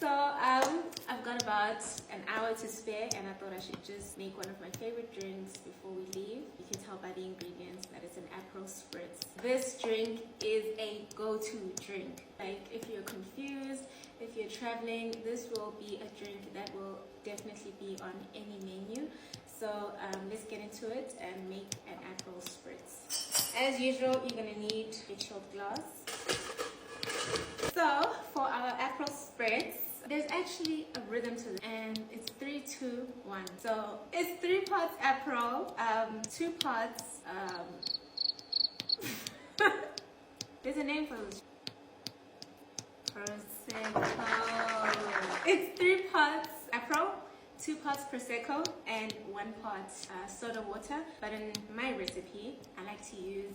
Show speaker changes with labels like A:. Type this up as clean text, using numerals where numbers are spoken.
A: So I've got about an hour to spare, and I thought I should just make one of my favorite drinks before we leave. You can tell by the ingredients that it's an Aperol Spritz. This drink is a go-to drink. Like if you're confused, if you're traveling, this will be a drink that will definitely be on any menu. So let's get into it and make an Aperol Spritz. As usual, you're gonna need a shot glass. So for our Aperol Spritz, there's actually a rhythm to it, and it's 3, 2, 1. So it's 3 parts Aperol, 2 parts. There's a name for this. Prosecco. It's 3 parts Aperol, 2 parts Prosecco, and 1 part soda water. But in my recipe, I like to use